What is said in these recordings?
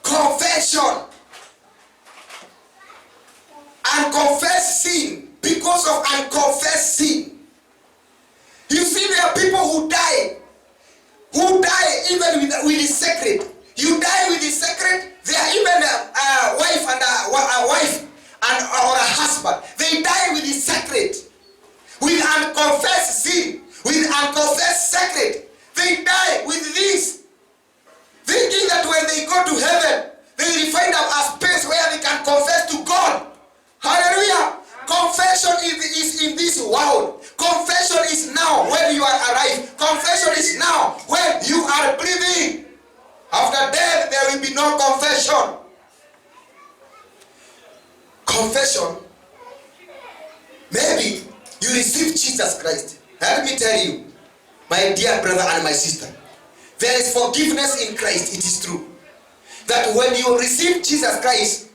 confession. Unconfessed sin, because of unconfessed sin. You see, there are people who die even with the secret. You die with the secret. There are even a wife and or a husband. They die with the secret, with unconfessed sin, with unconfessed secret. They die with this, thinking that when they go to heaven, they will find out a space where they can confess to God. Hallelujah. Confession is in this world. Confession is now when you are alive. Confession is now when you are breathing. After death, there will be no confession. Confession. Maybe you receive Jesus Christ. Let me tell you, my dear brother and my sister, there is forgiveness in Christ. It is true that when you receive Jesus Christ,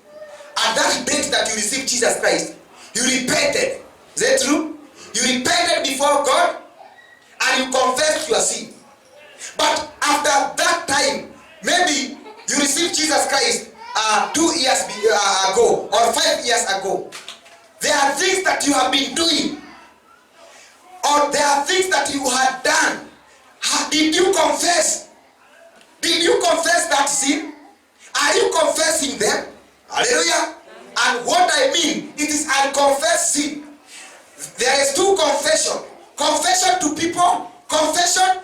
at that date that you receive Jesus Christ, you repented. Is that true? You repented before God and you confessed your sin. But after that time, maybe you received Jesus Christ 2 years ago or 5 years ago. There are things that you have been doing, or there are things that you had done. Did you confess? Did you confess that sin? Are you confessing them? Hallelujah. And what I mean, it is unconfessed sin. There is two confession. Confession to people, confession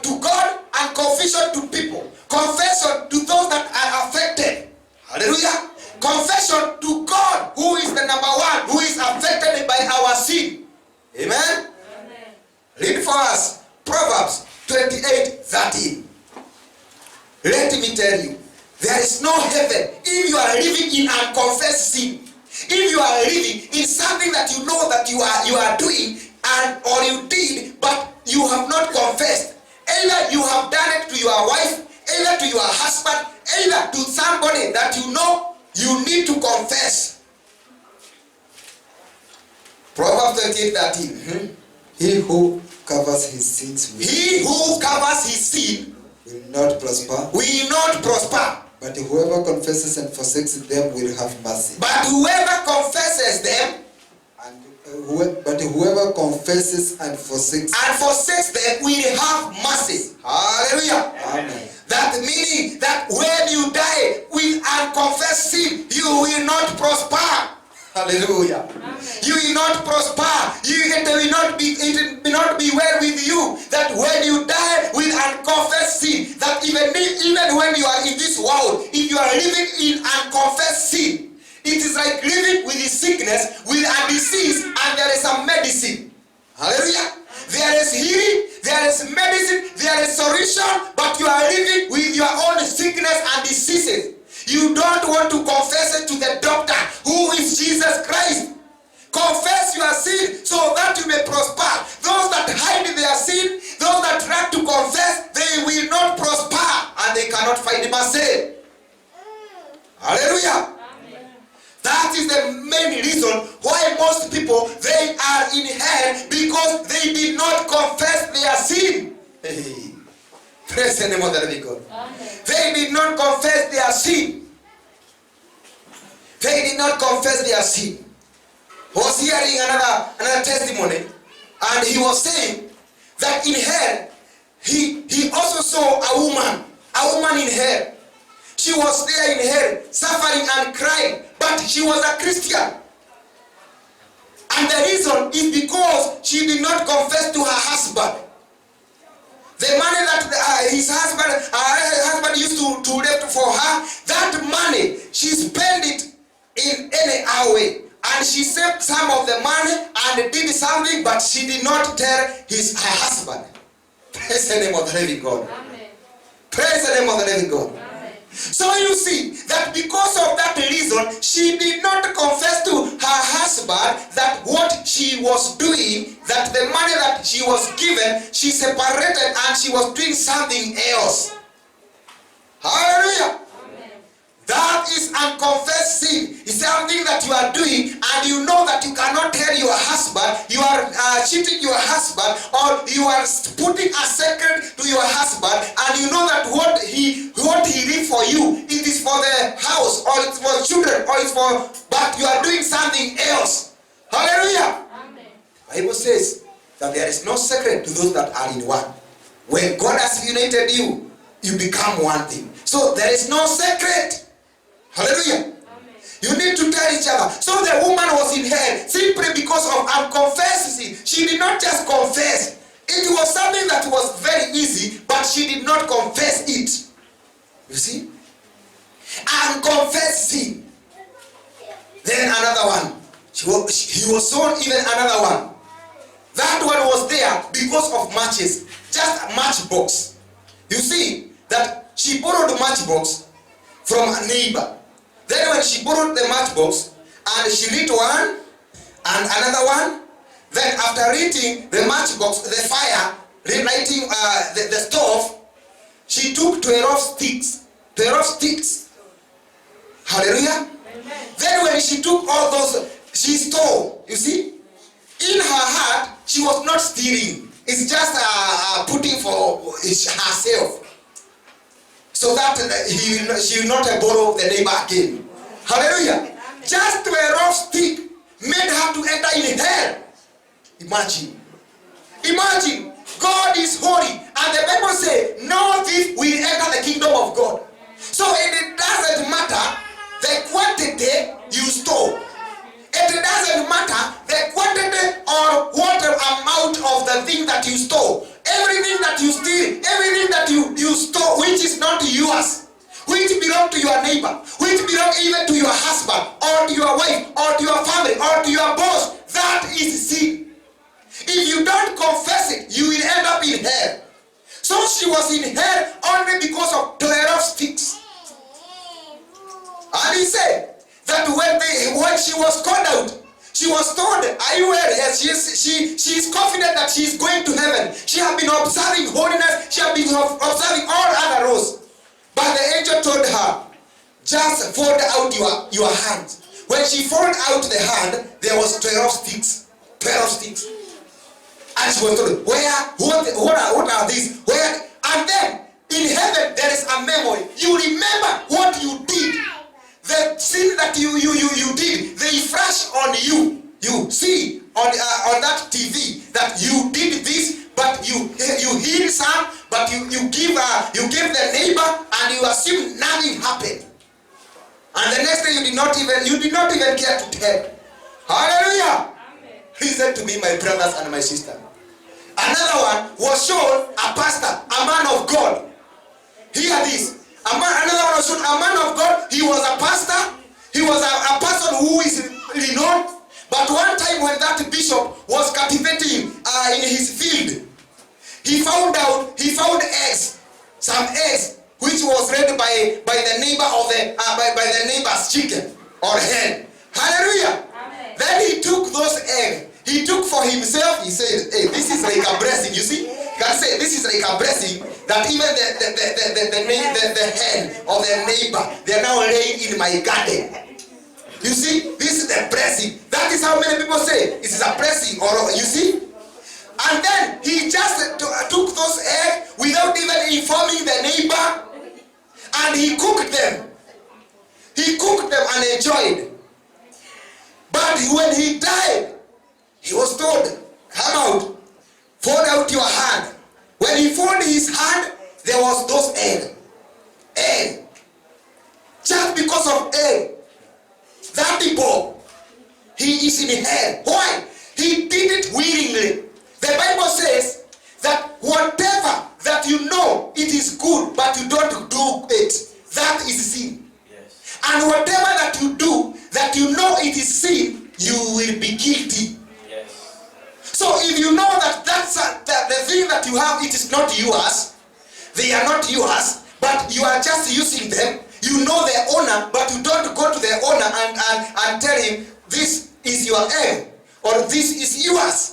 to God, and confession to people. Confession to those that are affected. Hallelujah. Confession to God, who is the number one, who is affected by our sin. Amen. Amen. Read for us Proverbs 28:13. Let me tell you, there is no heaven if you are living in unconfessed sin. If you are living in something that you know that you are doing or you did, but you have not confessed. Either you have done it to your wife, either to your husband, either to somebody that you know you need to confess. Proverbs 28:13. He who covers his sins will not prosper. Will not prosper. But whoever confesses and forsakes them will have mercy. But whoever confesses them, but whoever confesses and forsakes them will have mercy. Hallelujah. Amen. That meaning that when you die with unconfessed sin, you will not prosper. Hallelujah. Amen. You will not prosper. It will not be well with you. That when you die with unconfessed sin, that even when you are in this world, if you are living in unconfessed sin, it is like living with a sickness, with a disease, and there is a medicine. Hallelujah. There is healing, there is medicine, there is solution, but you are living with your own sickness and diseases. You don't want to confess it to the doctor, who is Jesus Christ. Confess your sin so that you may prosper. Those that hide their sin, those that try to confess, they will not prosper and they cannot find mercy. Hallelujah. Amen. That is the main reason why most people, they are in hell, because they did not confess their sin. Hey. Praise the name of the living God. Amen. They did not confess their sin. They did not confess their sin. I was hearing another testimony, and he was saying that in hell, he also saw a woman in hell. She was there in hell, suffering and crying, but she was a Christian. And the reason is because she did not confess to her husband. The money that her husband used to left for her, that money, she spent it in any way. And she saved some of the money and did something, but she did not tell her husband. Praise the name of the living God. Amen. Praise the name of the living God. Amen. So you see that because of that reason, she did not confess to her husband that what she was doing, that the money that she was given, she separated and she was doing something else. Hallelujah. Amen. That is unconfessed sin. It's something that you are doing and you know that you cannot tell your husband. You are cheating your husband, or you are putting a secret to your husband, and you know that what he did for you, it is for the house, or it's for children, or it's for, but you are doing something else. Hallelujah. Amen. Bible says that there is no secret to those that are in one. When God has united you, you become one thing. So there is no secret. Hallelujah. Amen. You need to tell each other. So the woman was in hell simply because of unconfessed sin. She did not just confess. It was something that was very easy, but she did not confess it. You see? Unconfessed sin. Then another one. He was sold even another one. That one was there because of matches. Just a matchbox. You see that she borrowed a matchbox from a neighbor. Then when she borrowed the matchbox and she lit one and another one, then after lighting the matchbox, the fire, relighting the stove, she took 12 sticks. 12 sticks. Hallelujah. Amen. Then when she took all those, she stole. You see? In her heart, she was not stealing. It's just putting for herself. So that she will not borrow the neighbor again. Hallelujah. Just 12 stick made her to enter in hell. Imagine. Imagine. God is holy. And the Bible says, no thief will enter the kingdom of God. So it doesn't matter the quantity you store. It doesn't matter the quantity or what amount of the thing that you store. Everything that you steal, everything that you store which is not yours, which belongs to your neighbor, which belongs even to your husband, or to your wife, or to your family, or to your boss, that is sin. If you don't confess it, you will end up in hell. So she was in hell only because of 12 sticks. And he said that when she was called out, she was told, are you well? Yes, she is confident that she is going to heaven. She has been observing holiness. She has been observing all other laws. But the angel told her, just fold out your hand. When she folded out the hand, there was 12 sticks. 12 sticks. And she was told, what are these? Where? And then, in heaven, there is a memory. You remember what you did. The sin that you did, they flash on you. You see on that TV that you did this, but you heal some, but you give the neighbor, and you assume nothing happened. And the next day you did not even care to tell. Hallelujah! Amen. Listen to me, my brothers and my sisters. Another one was shown a pastor, a man of God. Hear this. Another one was shown a man of God. He was a pastor. He was a person who is renowned. But one time when that bishop was cultivating in his field, he found eggs, some eggs, which was read by the neighbor of by the neighbor's chicken or hen. Hallelujah. Amen. Then he took those eggs. He took for himself. He said, "Hey, this is like a blessing." You see, God said, "This is like a blessing that even the hen of the neighbor, they are now laying in my garden." You see, this is the blessing. That is how many people say it is a blessing. Or you see, and then he just took those eggs without even informing the neighbor, and he cooked them. He cooked them and enjoyed. But when he died, he was told, "Come out, fold out your hand." When he folded his hand, there was those eggs. Egg. Just because of egg. That people, he is in hell. Why? He did it willingly. The Bible says that whatever that you know it is good, but you don't do it, that is sin. Yes. And whatever that you do, that you know it is sin, you will be guilty. Yes. So if you know that the thing that you have, it is not yours, they are not yours, but you are just using them. You know the owner, but you don't go to the owner and tell him, "This is your egg," or "This is yours."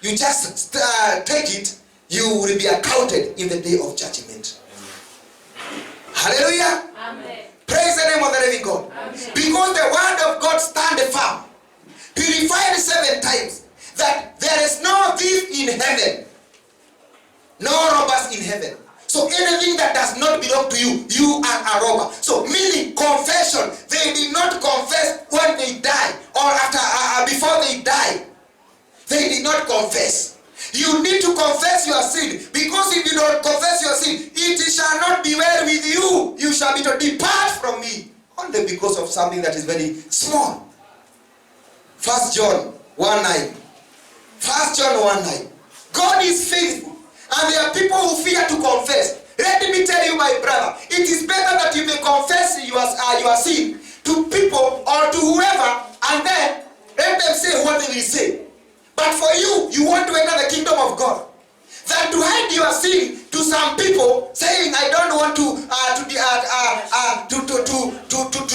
You just take it. You will be accounted in the day of judgment. Amen. Hallelujah. Amen. Praise the name of the living God. Because the word of God stand firm, purified 7 times, that there is no thief in heaven, no robbers in heaven. So anything that does not belong to you, you are a robber. So meaning confession, they did not confess when they die or after before they die. They did not confess. You need to confess your sin, because if you don't confess your sin, it shall not be well with you. You shall be to depart from me, only because of something that is very small. 1 John 1:9. 1 John 1:9. God is faithful, and there are people who fear to confess. Let me tell you, my brother, it is better that you may confess your sin to people or to whoever, and then let them say what they will say. But for you, you want to enter the kingdom of God, than to hide your sin to some people, saying, I don't want to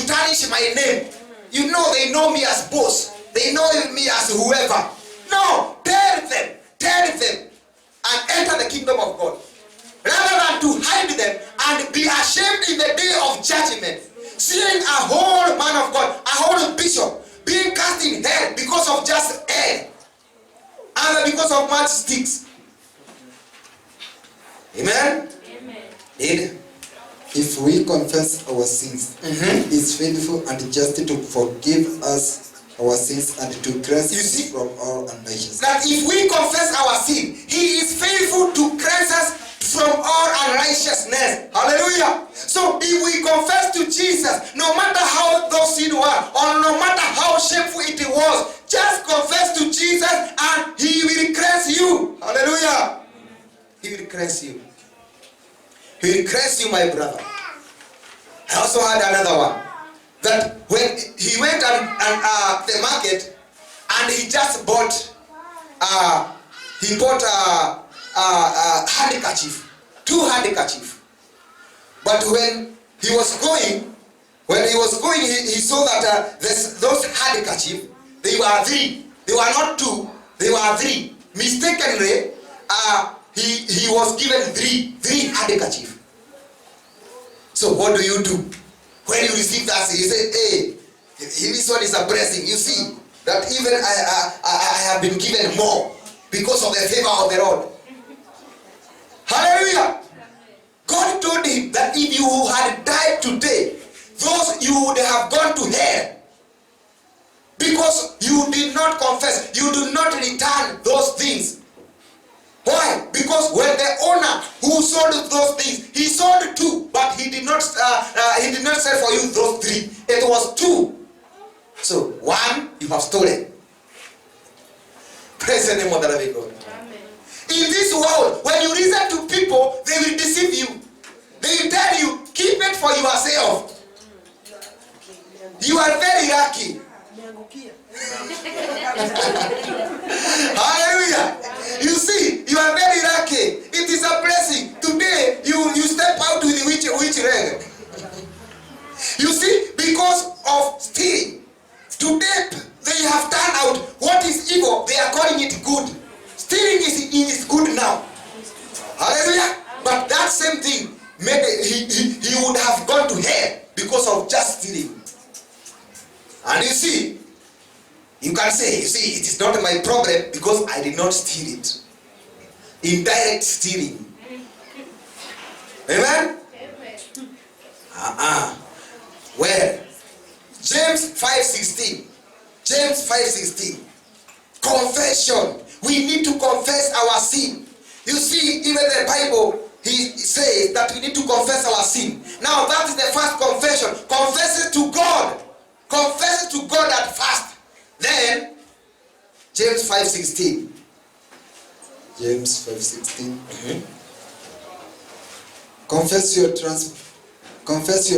tarnish my name. You know, they know me as boss. They know me as whoever. No, tell them, and enter the kingdom of God, rather than to hide them and be ashamed in the day of judgment, seeing a whole man of God, a whole bishop, being cast in hell because of just air, and because of matchsticks. Amen? Amen. If we confess our sins, He is faithful and just to forgive us our sins and to cleanse us from all unrighteousness. That if we confess our sin, He is faithful to cleanse us from all unrighteousness. Hallelujah. So if we confess to Jesus, no matter how those sins were, or no matter how shameful it was, just confess to Jesus and He will cleanse you. Hallelujah. He will cleanse you. He will cleanse you, my brother. I also had another one, that when he went and the market, and he just bought handkerchief, 2 handkerchief. But when he was going, he saw that those handkerchief, they were 3. They were not 2. They were 3. Mistakenly, he was given 3 handkerchief. So what do you do when you receive that? You say, hey, this one is a blessing. You see that even I have been given more because of the favor of the Lord. Hallelujah. God told him that if you had died today, you would have gone to hell, because you did not confess, you do not return those things. Why? Because when the owner who sold those things, he sold 2, but he did not sell for you those 3. It was 2. So 1 you have stolen. Praise the name of the living God. In this world, when you listen to people, they will deceive you. They will tell you, keep it for yourself. You are very lucky. Hallelujah. You see, you are very lucky. It is a blessing. Today, you step out with which leg? You see, because of stealing. Today, they have turned out what is evil, they are calling it good. Stealing is good now. Hallelujah. But that same thing, maybe he would have gone to hell because of just stealing. And you see, you can say, it is not my problem because I did not steal it. Indirect stealing. Amen? Well, James 5:16. James 5:16. Confession. We need to confess our sin. You see, even the Bible, he says that we need to confess our sin. Now that is the first confession. Confess it to God. Confess it to God at first. Then, James 5:16. James 5:16. Confess your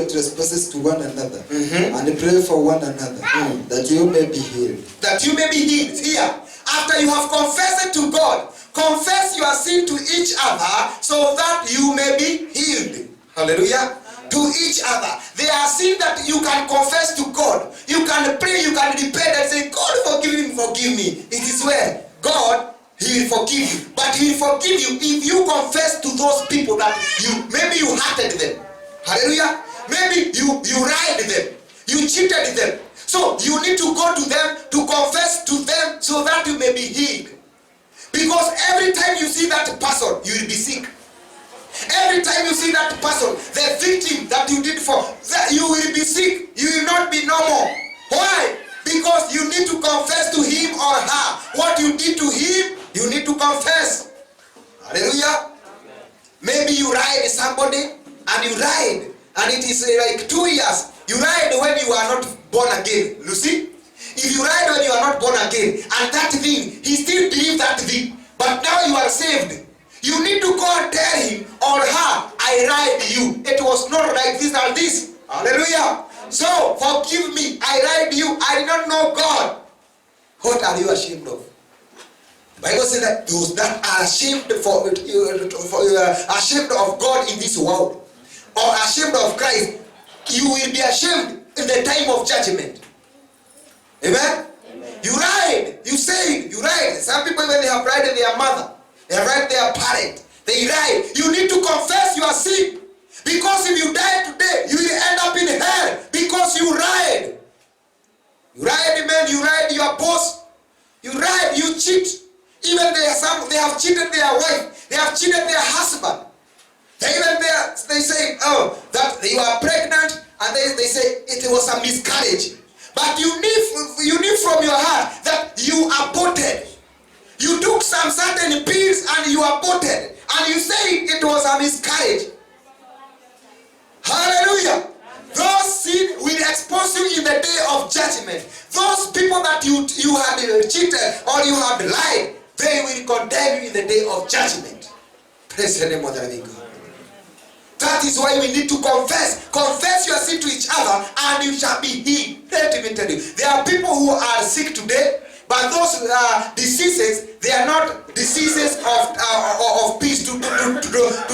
trespasses to one another, and pray for one another, that you may be healed. That you may be healed. Here, after you have confessed it to God, confess your sin to each other so that you may be healed. Hallelujah. To each other. There are sins that you can confess to God. You can pray, you can repent and say, God, forgive me. It is well. God, He will forgive you. But He will forgive you if you confess to those people that maybe you hurted them. Hallelujah. maybe you lied them, you cheated them. So you need to go to them to confess to them so that you may be healed. Because every time you see that person, you will be sick. Every time you see that person, the victim that you did for, that you will be sick. You will not be normal. Why? Because you need to confess to him or her. What you did to him, you need to confess. Hallelujah. Maybe you lied somebody and you lied. And it is like 2 years. You lied when you are not born again. You see? If you lied when you are not born again, and that thing, he still believes that thing. But now you are saved. You need to go and tell him or her, I lied you. It was not like this or this. Hallelujah. So, forgive me. I lied you. I did not know God. What are you ashamed of? The Bible says that those that are ashamed ashamed of God in this world, or ashamed of Christ, you will be ashamed in the time of judgment. Amen? Amen. You lied. You said. You lied. Some people, when they have lied to their mother, they have lied to their parent, they lied. You need to confess your sin. Because if you die today, you will end up in hell. Because you lied. You lied, man. You lied your boss. You lied. You cheat. Even they have cheated their wife. They have cheated their husband. They say, oh, that you are pregnant, and they say it was a miscarriage. But you knew from your heart that you aborted. You took some certain pills and you aborted. And you say it was a miscarriage. Hallelujah. Those sin will expose you in the day of judgment. Those people that you had cheated or you had lied, they will condemn you in the day of judgment. Praise the name of the living God. That is why we need to confess. Confess your sin to each other and you shall be healed. Let me tell you. There are people who are sick today, but those diseases, they are not diseases of peace to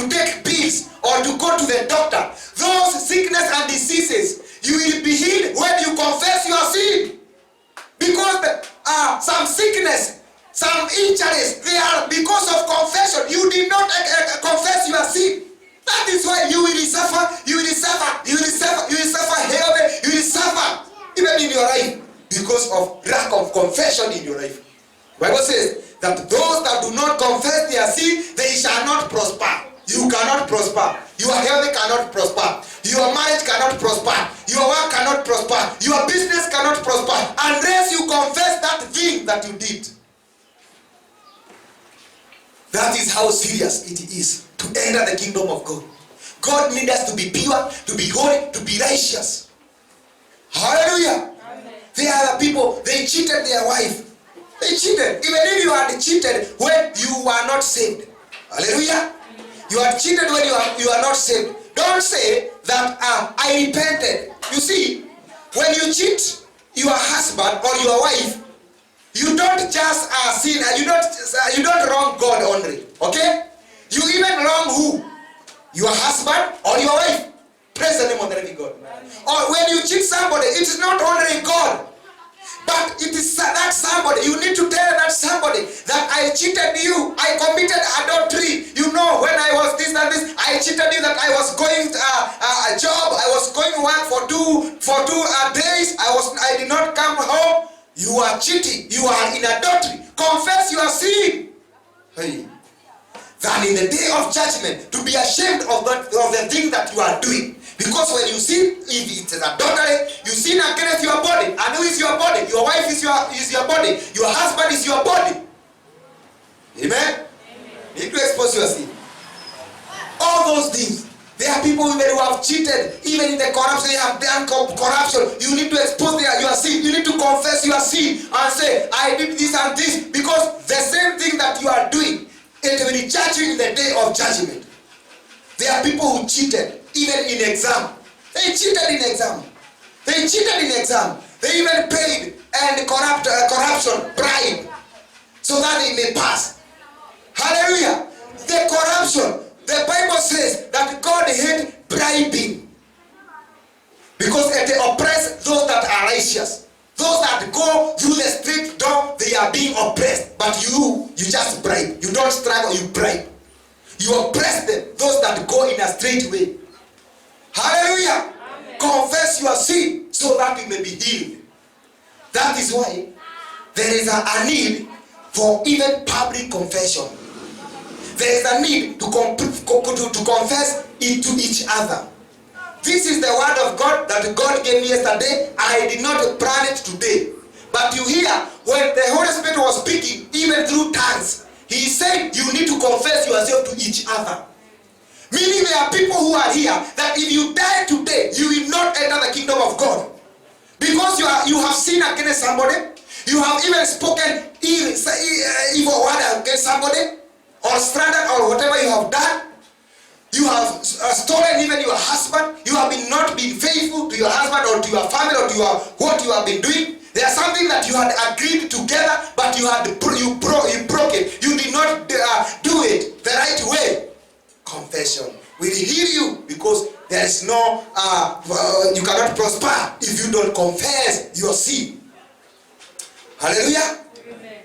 take pills or to go to the doctor. Those sickness and diseases, you will be healed when you confess your sin. Because some sickness, some injuries, they are because of confession. You did not confess your sin. That is why you will suffer, you will suffer, you will suffer, you will suffer heavy, you will suffer even in your life because of lack of confession in your life. The Bible says that those that do not confess their sin, they shall not prosper. You cannot prosper. Your health cannot prosper. Your marriage cannot prosper. Your work cannot prosper. Your business cannot prosper unless you confess that thing that you did. That is how serious it is to enter the kingdom of God. God needs us to be pure, to be holy, to be righteous. Hallelujah. Amen. There are people, they cheated their wife. They cheated. Even if you had cheated when you were not saved. Hallelujah. You are cheated when you are not saved. Don't say that I repented. You see, when you cheat your husband or your wife, you don't just sin. You don't wrong God only. Okay? You even wrong who? Your husband or your wife. Praise the name of the living God. Or when you cheat somebody, it is not only God, but it is that somebody. You need to tell that somebody that I cheated you. I committed adultery. You know, when I was this and this, I cheated you. That I was going to a job. I was going to work for two days. I did not come home. You are cheating. You are in adultery. Confess your sin. Hey. Than in the day of judgment to be ashamed of the thing that you are doing. Because when you sin, if it is adultery, you sin against your body. And who is your body? Your wife is your body. Your husband is your body. Amen? You need to expose your sin. All those things. There are people who have cheated. Even in the corruption, they have done corruption. You need to expose your sin. You need to confess your sin and say, I did this and this. Because the same thing that you are doing, it will judge you in the day of judgment. There are people who cheated even in exam. They cheated in exam. They cheated in exam. They even paid and corruption, bribe, so that they may pass. Hallelujah. The corruption. The Bible says that God hates bribing because it oppresses those that are righteous. Those that go through the straight door, they are being oppressed. But you just bribe. You don't struggle, you bribe. You oppress them, those that go in a straight way. Hallelujah. Confess your sin so that you may be healed. That is why there is a need for even public confession. There is a need to confess it to each other. This is the word of God that God gave me yesterday. I did not plan it today. But you hear, when the Holy Spirit was speaking, even through tongues, He said you need to confess yourself to each other. Meaning there are people who are here that if you die today, you will not enter the kingdom of God. Because you have sinned against somebody. You have even spoken evil word against somebody, or slandered, or whatever you have done. You have stolen even your husband. You have not been faithful to your husband or to your family or to what you have been doing. There's something that you had agreed together, but you broke it. You did not do it the right way. Confession will heal you, because there is no you cannot prosper if you don't confess your sin. Hallelujah. Amen.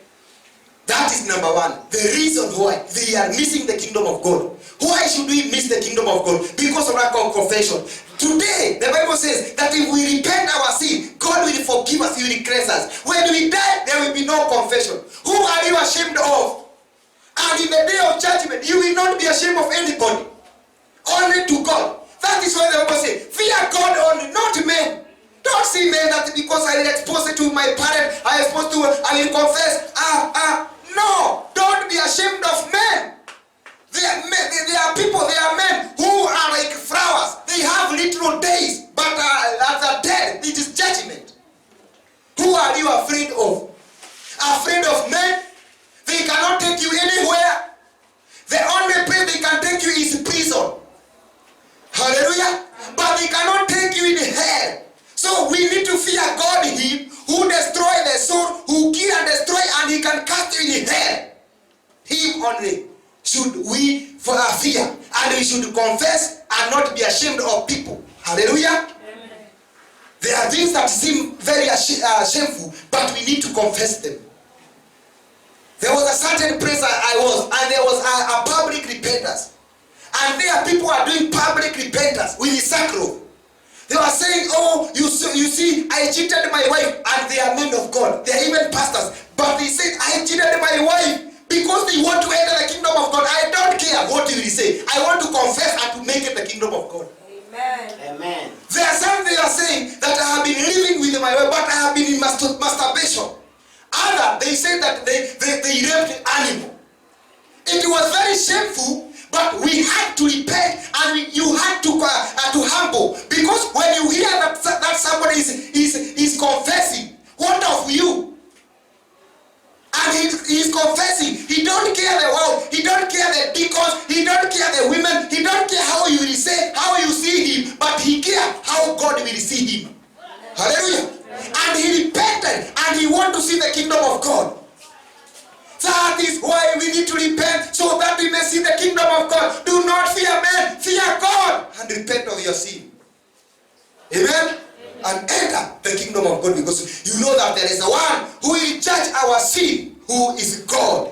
That is number one. The reason why they are missing the kingdom of God. Why should we miss the kingdom of God? Because of lack of confession. Today, the Bible says that if we repent our sin, God will forgive us, He will cleanse us. When we die, there will be no confession. Who are you ashamed of? And in the day of judgment, you will not be ashamed of anybody. Only to God. That is why the Bible says, fear God only, not men. Don't see men that because I will expose it to my parents, I will confess. No, don't be ashamed of men. There are people, there are men who are like flowers. They have literal days, but at the dead, it is judgment. Who are you afraid of? Afraid of men? They cannot take you anywhere. The only place they can take you is prison. Hallelujah. But they cannot take you in hell. So we need to fear God, Him who destroy the soul, who kill and destroy, and He can cast you in hell. Him only should we fear, and we should confess and not be ashamed of people. Hallelujah. Amen. There are things that seem very shameful, but we need to confess them. There was a certain place I was, and there was a public repentance. And there people are doing public repentance with sackcloth. They were saying, oh, you see, I cheated my wife. And they are men of God. They are even pastors. But they said, I cheated my wife because they want to enter the kingdom of God. I don't care what you will say. I want to confess and to make it the kingdom of God. Amen. Amen. There are some they are saying that I have been living with my wife, but I have been in masturbation. Other, they say that they raped an animal. It was very shameful, but we had to repent, and you had to humble, because when you hear that somebody is confessing, what of you? And he's confessing. He don't care the world. He don't care the deacons. He don't care the women. He don't care how you will say, how you see him, but he cares how God will see him. Hallelujah. And he repented, and he wants to see the kingdom of God. That is why we need to repent, so that we may see the kingdom of God. Do not fear men, fear God, and repent of your sin. Amen? And enter the kingdom of God, because you know that there is a one who will judge our sin, who is God.